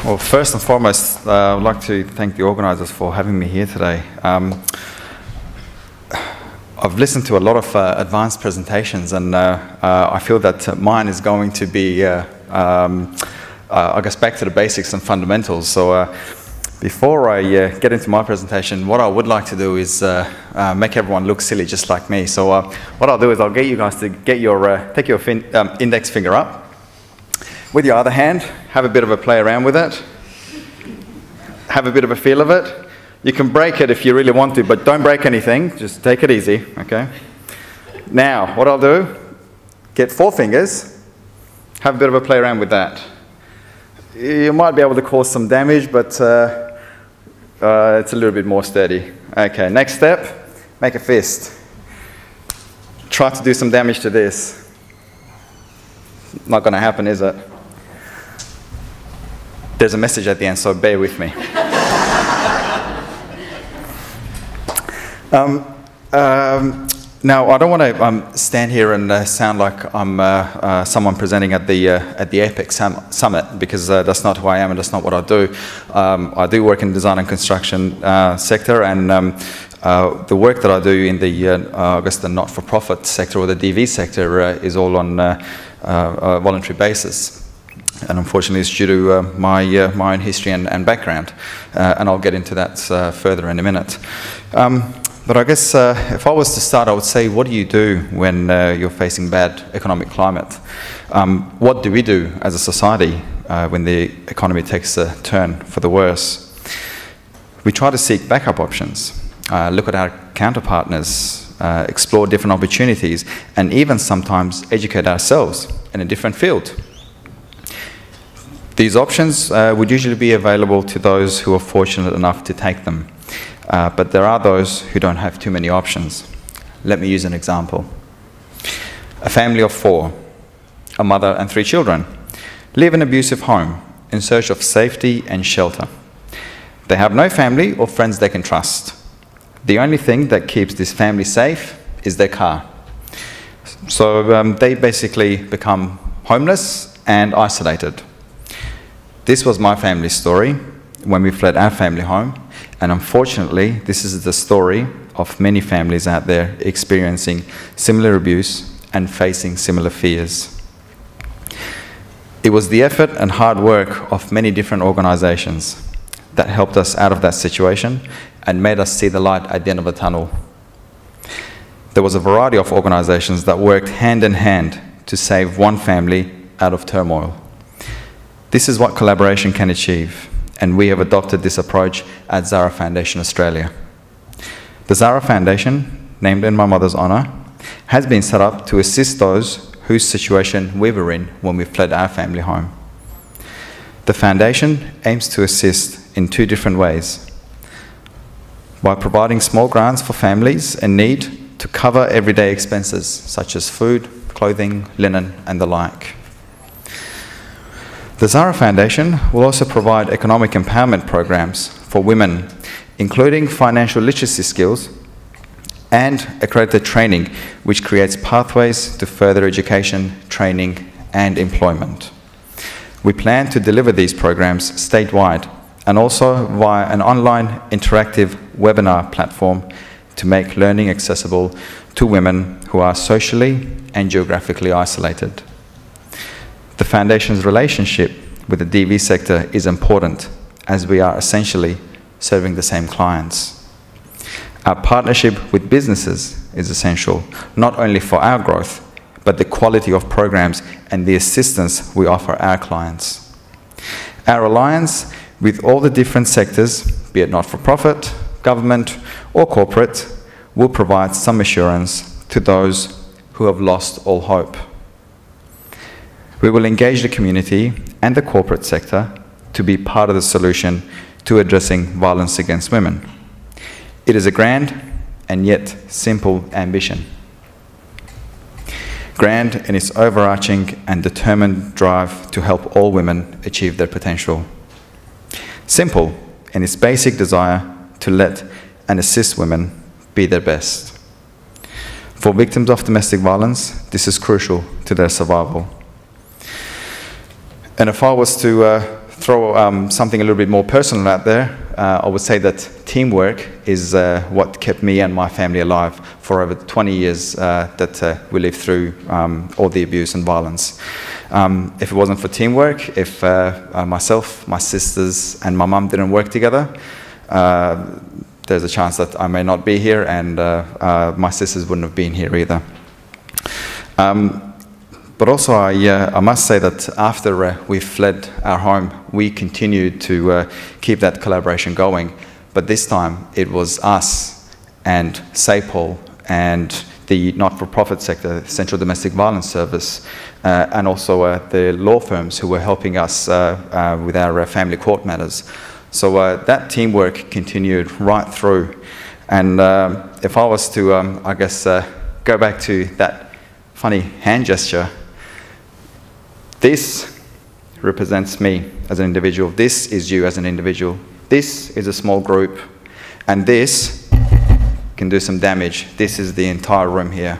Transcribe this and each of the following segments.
Well, first and foremost, I would like to thank the organisers for having me here today. I've listened to a lot of advanced presentations, and I feel that mine is going to be, I guess, back to the basics and fundamentals. So before I get into my presentation, what I would like to do is make everyone look silly just like me. So what I'll do is I'll get you guys to get your, take your index finger up. With your other hand, have a bit of a play around with it. Have a bit of a feel of it. You can break it if you really want to, but don't break anything. Just take it easy, okay? Now, what I'll do, get 4 fingers, have a bit of a play around with that. You might be able to cause some damage, but it's a little bit more sturdy. Okay, next step, make a fist. Try to do some damage to this. Not going to happen, is it? There's a message at the end, so bear with me. Now, I don't want to stand here and sound like I'm someone presenting at the EPIC Summit, because that's not who I am and that's not what I do. I do work in the design and construction sector, and the work that I do in the, I guess, the not-for-profit sector or the DV sector is all on a voluntary basis. And unfortunately, it's due to my own history and background, and I'll get into that further in a minute. But I guess if I was to start, I would say, what do you do when you're facing bad economic climate? What do we do as a society when the economy takes a turn for the worse? We try to seek backup options, look at our counterpartners, explore different opportunities, and even sometimes educate ourselves in a different field. These options would usually be available to those who are fortunate enough to take them. But there are those who don't have too many options. Let me use an example. A family of 4, a mother and 3 children, live in an abusive home in search of safety and shelter. They have no family or friends they can trust. The only thing that keeps this family safe is their car. So they basically become homeless and isolated. This was my family's story when we fled our family home, and unfortunately, this is the story of many families out there experiencing similar abuse and facing similar fears. It was the effort and hard work of many different organizations that helped us out of that situation and made us see the light at the end of the tunnel. There was a variety of organizations that worked hand in hand to save one family out of turmoil. This is what collaboration can achieve, and we have adopted this approach at Zara Foundation Australia. The Zara Foundation, named in my mother's honour, has been set up to assist those whose situation we were in when we fled our family home. The foundation aims to assist in 2 different ways: by providing small grants for families in need to cover everyday expenses such as food, clothing, linen, and the like. The Zara Foundation will also provide economic empowerment programs for women, including financial literacy skills and accredited training, which creates pathways to further education, training, and employment. We plan to deliver these programs statewide and also via an online interactive webinar platform to make learning accessible to women who are socially and geographically isolated. The Foundation's relationship with the DV sector is important, as we are essentially serving the same clients. Our partnership with businesses is essential, not only for our growth, but the quality of programs and the assistance we offer our clients. Our alliance with all the different sectors, be it not-for-profit, government, or corporate, will provide some assurance to those who have lost all hope. We will engage the community and the corporate sector to be part of the solution to addressing violence against women. It is a grand and yet simple ambition. Grand in its overarching and determined drive to help all women achieve their potential. Simple in its basic desire to let and assist women be their best. For victims of domestic violence, this is crucial to their survival. And if I was to throw something a little bit more personal out there, I would say that teamwork is what kept me and my family alive for over 20 years that we lived through all the abuse and violence. If it wasn't for teamwork, if myself, my sisters and my mum didn't work together, there's a chance that I may not be here, and my sisters wouldn't have been here either. But also, I must say that after we fled our home, we continued to keep that collaboration going. But this time, it was us and SAPOL and the not-for-profit sector, Central Domestic Violence Service, and also the law firms who were helping us with our family court matters. So that teamwork continued right through. And if I was to, I guess, go back to that funny hand gesture, this represents me as an individual. This is you as an individual. This is a small group. And this can do some damage. This is the entire room here.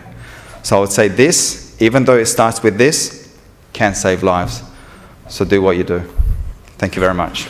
So I would say this, even though it starts with this, can save lives. So do what you do. Thank you very much.